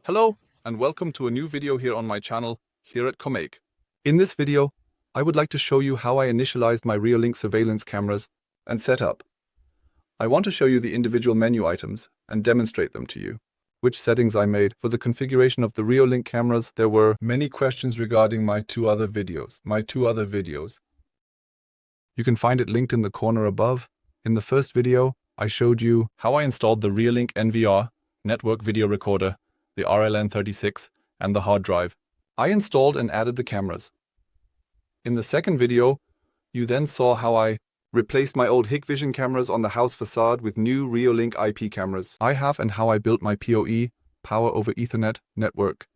Hello and welcome to a new video here on my channel, here at commaik. In this video, I would like to show you how I initialized my Reolink surveillance cameras and setup. I want to show you the individual menu items and demonstrate them to you. Which settings I made for the configuration of the Reolink cameras. There were many questions regarding my two other videos. You can find it linked in the corner above. In the first video, I showed you how I installed the Reolink NVR network video recorder, the RLN36, and the hard drive. I installed and added the cameras. In the second video, you then saw how I replaced my old Hikvision cameras on the house facade with new Reolink IP cameras I have, and how I built my PoE, Power over Ethernet, network.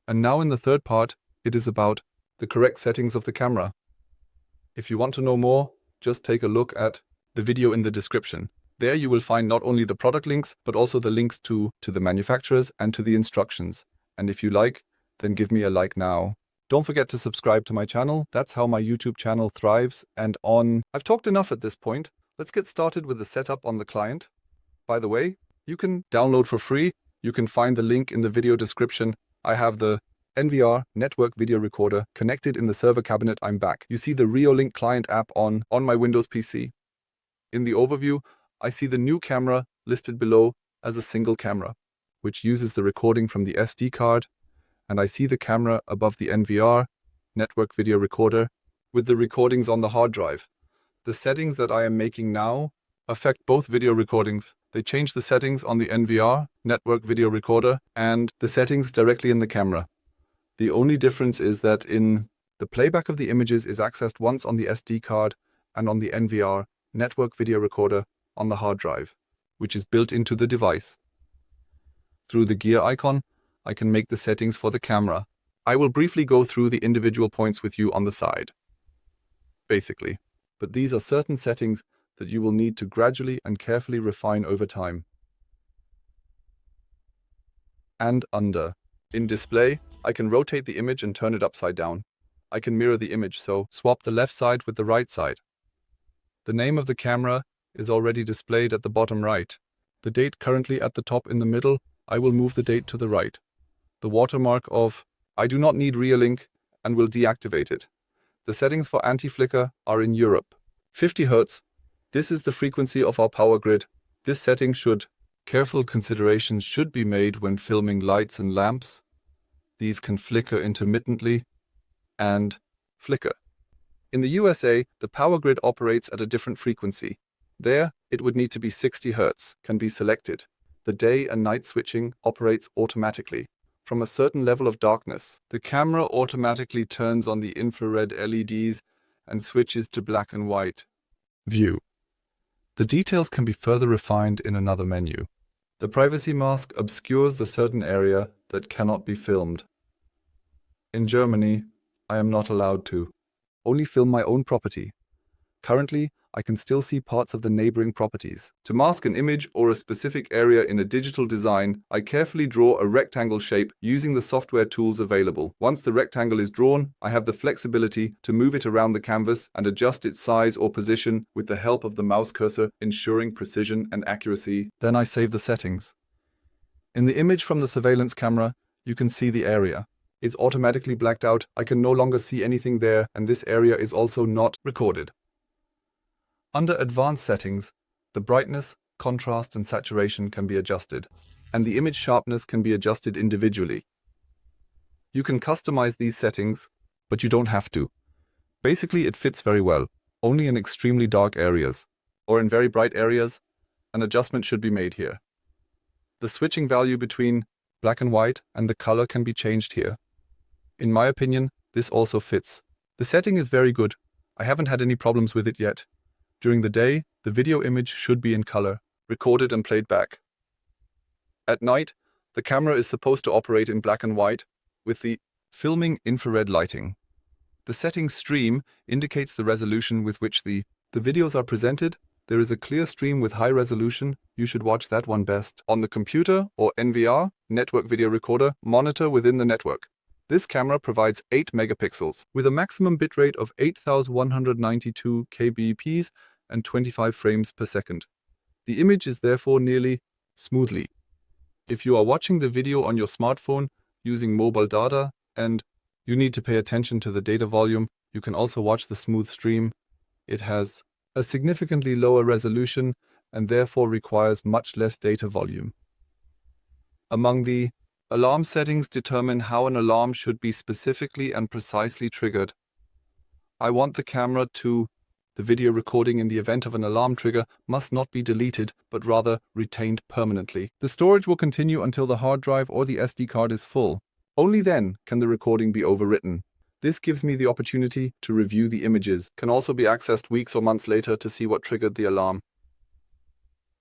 And now in the third part, it is about the correct settings of the camera. If you want to know more, just take a look at the video in the description. There you will find not only the product links, but also the links to the manufacturers and to the instructions. And if you like, then give me a like now. Don't forget to subscribe to my channel. That's how my YouTube channel thrives and on. I've talked enough at this point. Let's get started with the setup on the client. By the way, you can download for free. You can find the link in the video description. I have the NVR network video recorder connected in the server cabinet. I'm back. You see the Reolink client app on my Windows PC. In the overview, I see the new camera listed below as a single camera, which uses the recording from the SD card, and I see the camera above the NVR network video recorder with the recordings on the hard drive. The settings that I am making now affect both video recordings. They change the settings on the NVR network video recorder and the settings directly in the camera. The only difference is that in the playback of the images is accessed once on the SD card and on the NVR network video recorder on the hard drive, which is built into the device. Through the gear icon, I can make the settings for the camera. I will briefly go through the individual points with you on the side, basically. But these are certain settings that you will need to gradually and carefully refine over time. And under. In display, I can rotate the image and turn it upside down. I can mirror the image, so swap the left side with the right side. The name of the camera is already displayed at the bottom right. The date currently at the top in the middle. I will move the date to the right. The watermark of I do not need Reolink and will deactivate it. The settings for anti-flicker are in Europe. 50 Hz. This is the frequency of our power grid. This setting careful considerations should be made when filming lights and lamps. These can flicker intermittently and flicker. In the USA, the power grid operates at a different frequency. There, it would need to be 60 Hz, can be selected. The day and night switching operates automatically. From a certain level of darkness, the camera automatically turns on the infrared LEDs and switches to black and white. View. The details can be further refined in another menu. The privacy mask obscures the certain area that cannot be filmed. In Germany, I am not allowed to only film my own property. Currently, I can still see parts of the neighboring properties. To mask an image or a specific area in a digital design, I carefully draw a rectangle shape using the software tools available. Once the rectangle is drawn, I have the flexibility to move it around the canvas and adjust its size or position with the help of the mouse cursor, ensuring precision and accuracy. Then I save the settings. In the image from the surveillance camera, you can see the area is automatically blacked out. I can no longer see anything there, and this area is also not recorded. Under Advanced Settings, the brightness, contrast and saturation can be adjusted, and the image sharpness can be adjusted individually. You can customize these settings, but you don't have to. Basically, it fits very well. Only in extremely dark areas, or in very bright areas, an adjustment should be made here. The switching value between black and white and the color can be changed here. In my opinion, this also fits. The setting is very good. I haven't had any problems with it yet. During the day, the video image should be in color, recorded and played back. At night, the camera is supposed to operate in black and white with the filming infrared lighting. The setting stream indicates the resolution with which the videos are presented. There is a clear stream with high resolution. You should watch that one best on the computer or NVR, network video recorder, monitor within the network. This camera provides 8 megapixels with a maximum bitrate of 8192 kbps and 25 frames per second. The image is therefore nearly smoothly If you are watching the video on your smartphone using mobile data and you need to pay attention to the data volume, you can also watch the smooth stream. It has a significantly lower resolution and therefore requires much less data volume. Among the alarm settings determine how an alarm should be specifically and precisely triggered. I want the camera to the video recording in the event of an alarm trigger must not be deleted, but rather retained permanently. The storage will continue until the hard drive or the SD card is full. Only then can the recording be overwritten. This gives me the opportunity to review the images. Can also be accessed weeks or months later to see what triggered the alarm.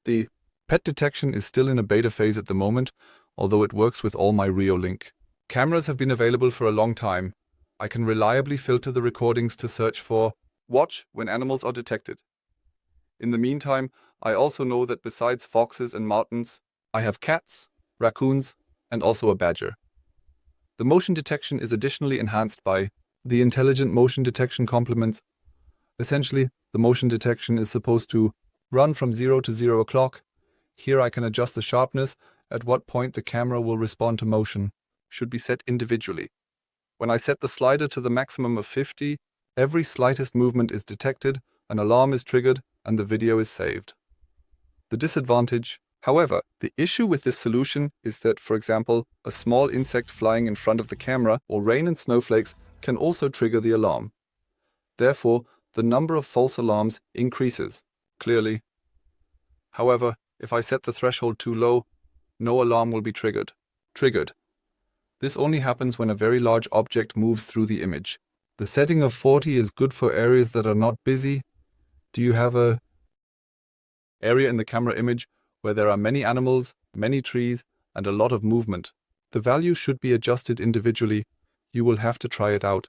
The pet detection is still in a beta phase at the moment, although it works with all my Reolink. Cameras have been available for a long time. I can reliably filter the recordings to search for watch when animals are detected. In the meantime, I also know that besides foxes and martens, I have cats, raccoons, and also a badger. The motion detection is additionally enhanced by the intelligent motion detection complements. Essentially, the motion detection is supposed to run from 0 to 0 o'clock. Here I can adjust the sharpness at what point the camera will respond to motion. Should be set individually. When I set the slider to the maximum of 50, every slightest movement is detected, an alarm is triggered, and the video is saved. The disadvantage, however, the issue with this solution is that, for example, a small insect flying in front of the camera or rain and snowflakes can also trigger the alarm. Therefore, the number of false alarms increases, clearly. However, if I set the threshold too low, no alarm will be triggered. This only happens when a very large object moves through the image. The setting of 40 is good for areas that are not busy. Do you have an area in the camera image where there are many animals, many trees, and a lot of movement? The value should be adjusted individually. You will have to try it out.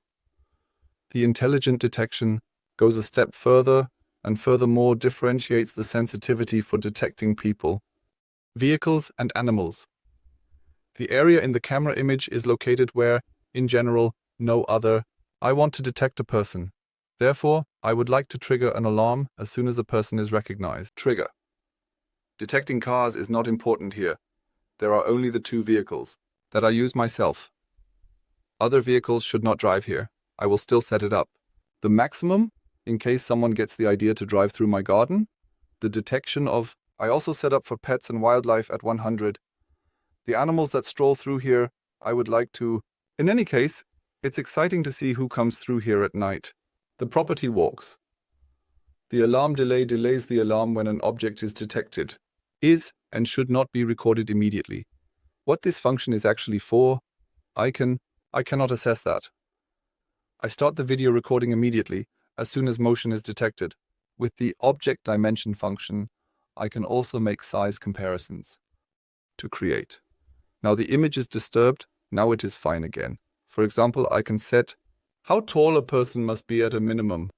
The intelligent detection goes a step further and furthermore differentiates the sensitivity for detecting people, vehicles, and animals. The area in the camera image is located where, in general, no other. I want to detect a person. Therefore, I would like to trigger an alarm as soon as a person is recognized. Trigger. Detecting cars is not important here. There are only the two vehicles that I use myself. Other vehicles should not drive here. I will still set it up. The maximum, in case someone gets the idea to drive through my garden. The detection of, I also set up for pets and wildlife at 100. The animals that stroll through here, I would like to. In any case, it's exciting to see who comes through here at night. The property walks. The alarm delay delays the alarm when an object is detected. Is and should not be recorded immediately. What this function is actually for, I cannot assess that. I start the video recording immediately as soon as motion is detected. With the object dimension function, I can also make size comparisons to create. Now the image is disturbed, now it is fine again. For example, I can set how tall a person must be at a minimum.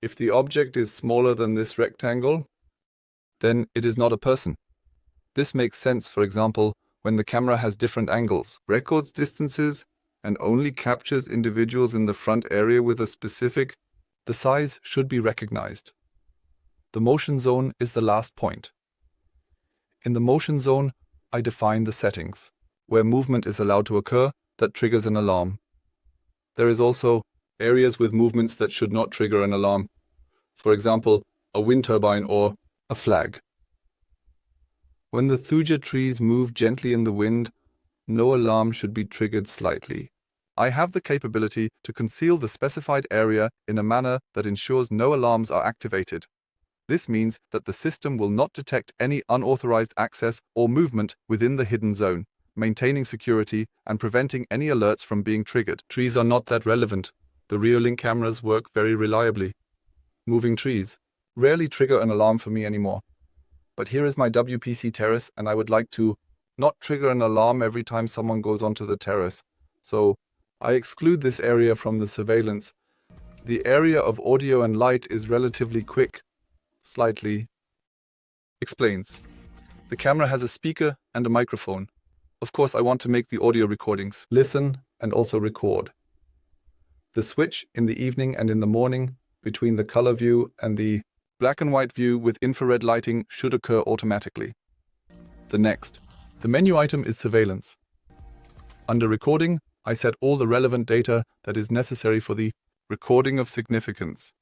If the object is smaller than this rectangle, then it is not a person. This makes sense, for example, when the camera has different angles, records distances, and only captures individuals in the front area with a specific, the size should be recognized. The motion zone is the last point. In the motion zone, I define the settings, where movement is allowed to occur that triggers an alarm. There is also areas with movements that should not trigger an alarm. For example, a wind turbine or a flag. When the thuja trees move gently in the wind, no alarm should be triggered slightly. I have the capability to conceal the specified area in a manner that ensures no alarms are activated. This means that the system will not detect any unauthorized access or movement within the hidden zone, maintaining security and preventing any alerts from being triggered. Trees are not that relevant. The Reolink cameras work very reliably. Moving trees rarely trigger an alarm for me anymore. But here is my WPC terrace, and I would like to not trigger an alarm every time someone goes onto the terrace. So I exclude this area from the surveillance. The area of audio and light is relatively quick. Slightly. Explains. The camera has a speaker and a microphone. Of course, I want to make the audio recordings, listen, and also record. The switch in the evening and in the morning between the color view and the black and white view with infrared lighting should occur automatically. The next. The menu item is surveillance. Under recording, I set all the relevant data that is necessary for the recording of significance.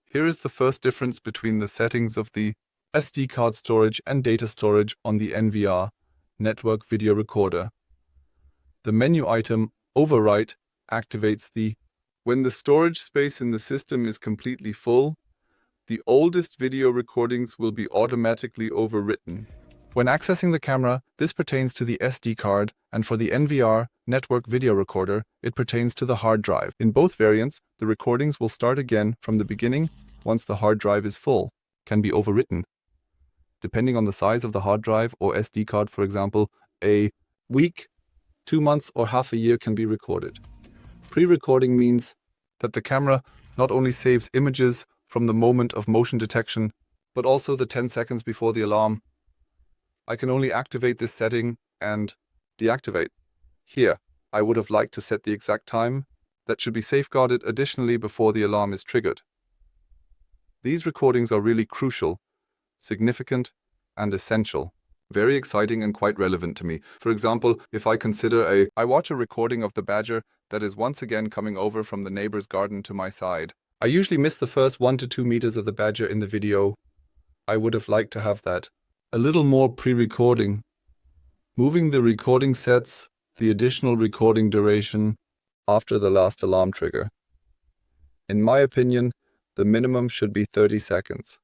Here is the first difference between the settings of the SD card storage and data storage on the NVR network video recorder. The menu item overwrite activates when the storage space in the system is completely full, the oldest video recordings will be automatically overwritten. When accessing the camera, this pertains to the SD card, and for the NVR network video recorder, it pertains to the hard drive. In both variants, the recordings will start again from the beginning once the hard drive is full, can be overwritten. Depending on the size of the hard drive or SD card, for example, a week, 2 months, or half a year can be recorded. Pre-recording means that the camera not only saves images from the moment of motion detection, but also the 10 seconds before the alarm. I can only activate this setting and deactivate. Here, I would have liked to set the exact time that should be safeguarded additionally before the alarm is triggered. These recordings are really crucial, significant, and essential. Very exciting and quite relevant to me. For example, if I consider I watch a recording of the badger that is once again coming over from the neighbor's garden to my side. I usually miss the first 1 to 2 meters of the badger in the video. I would have liked to have that. A little more pre-recording. Moving the recording sets the additional recording duration after the last alarm trigger. In my opinion, the minimum should be 30 seconds.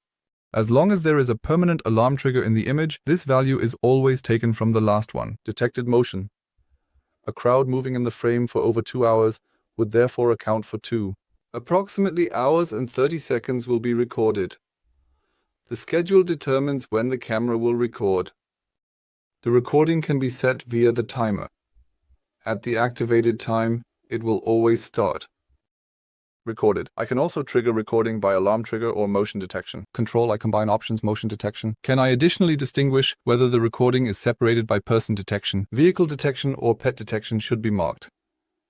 As long as there is a permanent alarm trigger in the image, this value is always taken from the last one. Detected motion. A crowd moving in the frame for over 2 hours would therefore account for 2. Approximately hours and 30 seconds will be recorded. The schedule determines when the camera will record. The recording can be set via the timer. At the activated time, it will always start. Recorded. I can also trigger recording by alarm trigger or motion detection. Control, I combine options, motion detection. Can I additionally distinguish whether the recording is separated by person detection? Vehicle detection or pet detection should be marked.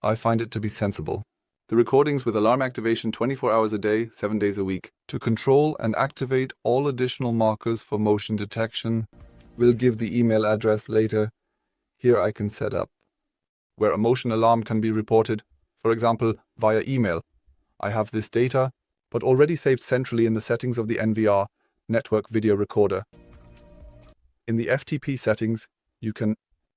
I find it to be sensible. The recordings with alarm activation 24 hours a day, 7 days a week. To control and activate all additional markers for motion detection, we'll give the email address later. Here I can set up where a motion alarm can be reported, for example, via email. I have this data, but already saved centrally in the settings of the NVR network video recorder. In the FTP settings,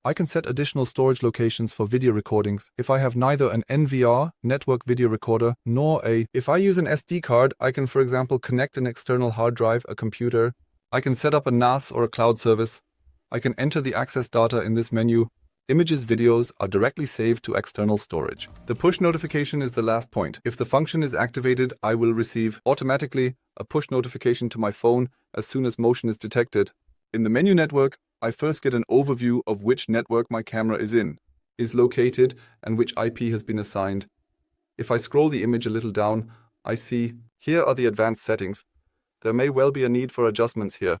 I can set additional storage locations for video recordings. If I have neither an NVR network video recorder nor if I use an SD card, I can, for example, connect an external hard drive, a computer. I can set up a NAS or a cloud service. I can enter the access data in this menu. Images, videos are directly saved to external storage. The push notification is the last point. If the function is activated, I will receive automatically a push notification to my phone as soon as motion is detected. In the menu network, I first get an overview of which network my camera is located, and which IP has been assigned. If I scroll the image a little down, I see here are the advanced settings. There may well be a need for adjustments here.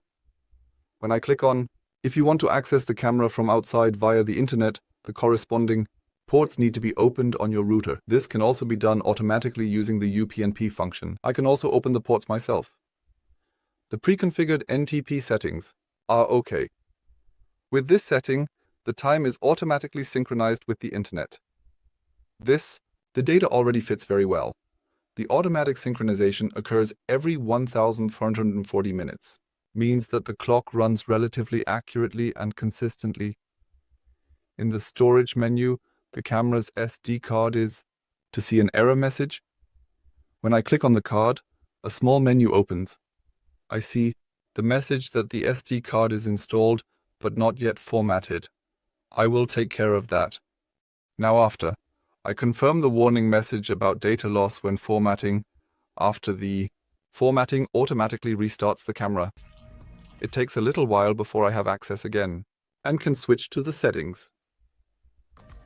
When I click on if you want to access the camera from outside via the internet, the corresponding ports need to be opened on your router. This can also be done automatically using the UPnP function. I can also open the ports myself. The pre-configured NTP settings are okay. With this setting, the time is automatically synchronized with the internet. The data already fits very well. The automatic synchronization occurs every 1,440 minutes. Means that the clock runs relatively accurately and consistently. In the storage menu, the camera's SD card is to see an error message. When I click on the card, a small menu opens. I see the message that the SD card is installed but not yet formatted. I will take care of that. Now after, I confirm the warning message about data loss when formatting. After the formatting automatically restarts the camera. It takes a little while before I have access again, and can switch to the settings.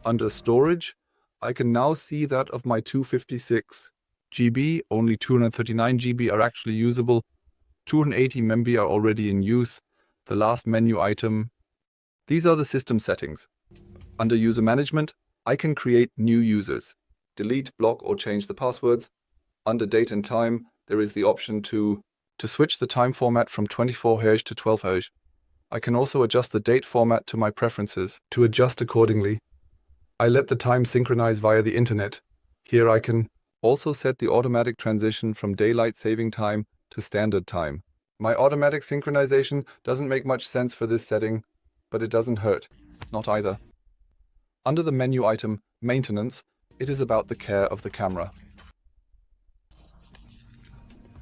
Under storage, I can now see that of my 256 GB, only 239 GB are actually usable, 280 MB are already in use, the last menu item. These are the system settings. Under user management, I can create new users, delete, block or change the passwords. Under date and time, there is the option to switch the time format from 24Hz to 12Hz. I can also adjust the date format to my preferences to adjust accordingly. I let the time synchronize via the internet. Here I can also set the automatic transition from daylight saving time to standard time. My automatic synchronization doesn't make much sense for this setting, but it doesn't hurt. Not either. Under the menu item, Maintenance, it is about the care of the camera.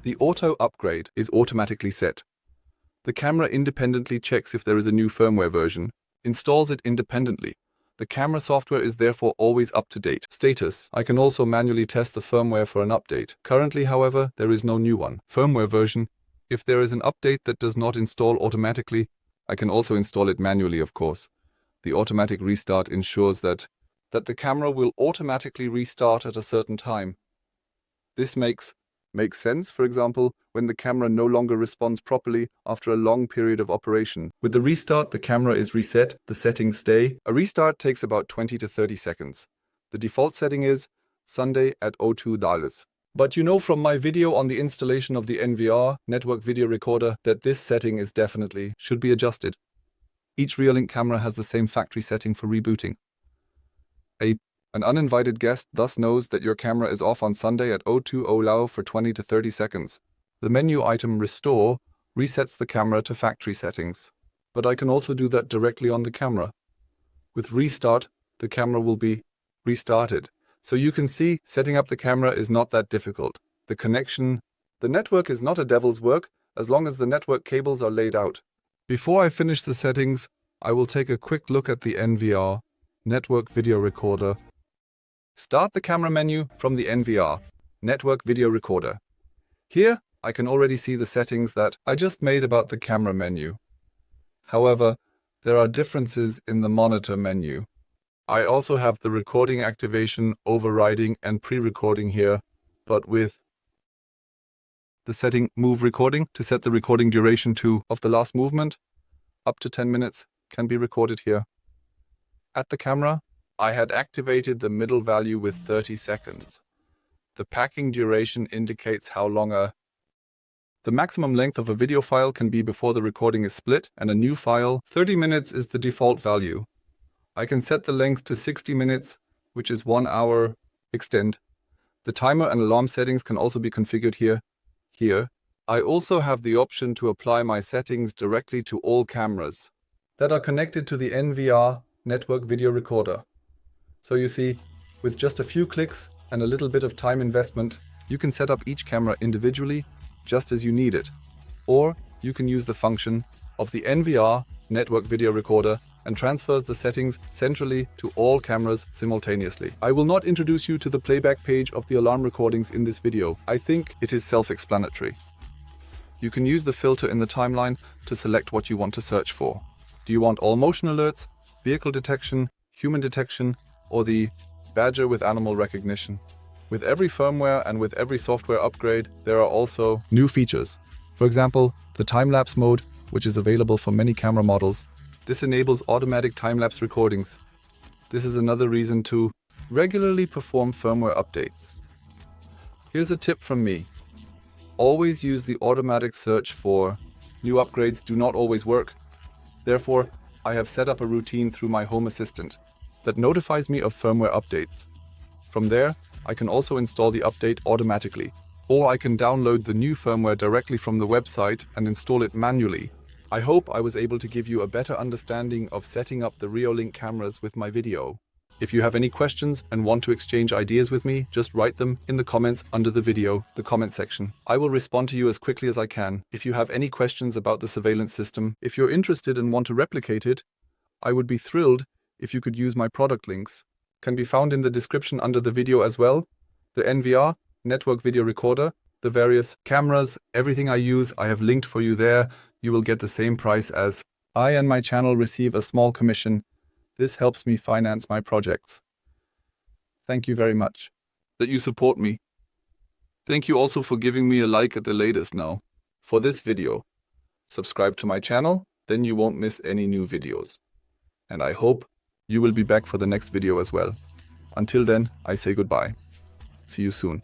The auto upgrade is automatically set. The camera independently checks if there is a new firmware version, installs it independently. The camera software is therefore always up to date. Status. I can also manually test the firmware for an update. Currently, however, there is no new one. Firmware version. If there is an update that does not install automatically, I can also install it manually, of course. The automatic restart ensures that the camera will automatically restart at a certain time. This makes sense, for example, when the camera no longer responds properly after a long period of operation. With the restart, the camera is reset, the settings stay. A restart takes about 20 to 30 seconds. The default setting is Sunday at 02 dials. But you know from my video on the installation of the NVR network video recorder that this setting is definitely should be adjusted. Each Reolink camera has the same factory setting for rebooting. An uninvited guest thus knows that your camera is off on Sunday at 02:00 Lao for 20 to 30 seconds. The menu item Restore resets the camera to factory settings. But I can also do that directly on the camera. With Restart, the camera will be restarted. So you can see, setting up the camera is not that difficult. The network is not a devil's work as long as the network cables are laid out. Before I finish the settings, I will take a quick look at the NVR network video recorder. Start the camera menu from the NVR network video recorder. Here, I can already see the settings that I just made about the camera menu. However, there are differences in the monitor menu. I also have the recording activation, overriding, and pre-recording here, but with the setting Move Recording to set the recording duration of the last movement, up to 10 minutes, can be recorded here. At the camera, I had activated the middle value with 30 seconds. The packing duration indicates how long the maximum length of a video file can be before the recording is split, and a new file, 30 minutes is the default value. I can set the length to 60 minutes, which is 1 hour extend. The timer and alarm settings can also be configured here. I also have the option to apply my settings directly to all cameras that are connected to the NVR network video recorder. So you see, with just a few clicks and a little bit of time investment, you can set up each camera individually just as you need it. Or you can use the function of the NVR network video recorder and transfers the settings centrally to all cameras simultaneously. I will not introduce you to the playback page of the alarm recordings in this video. I think it is self-explanatory. You can use the filter in the timeline to select what you want to search for. Do you want all motion alerts, vehicle detection, human detection, or the badger with animal recognition? With every firmware and with every software upgrade, there are also new features. For example, the time-lapse mode, which is available for many camera models. This enables automatic time-lapse recordings. This is another reason to regularly perform firmware updates. Here's a tip from me. Always use the automatic search for new upgrades do not always work. Therefore, I have set up a routine through my Home Assistant that notifies me of firmware updates. From there, I can also install the update automatically, or I can download the new firmware directly from the website and install it manually. I hope I was able to give you a better understanding of setting up the Reolink cameras with my video. If you have any questions and want to exchange ideas with me, just write them in the comments under the video, the comment section. I will respond to you as quickly as I can. If you have any questions about the surveillance system, if you're interested and want to replicate it, I would be thrilled if you could use my product links. Can be found in the description under the video as well. The NVR network video recorder, the various cameras, everything I use, I have linked for you there. You will get the same price as I and my channel receive a small commission. This helps me finance my projects. Thank you very much that you support me. Thank you also for giving me a like at the latest now. For this video, subscribe to my channel, then you won't miss any new videos. And I hope you will be back for the next video as well. Until then, I say goodbye. See you soon.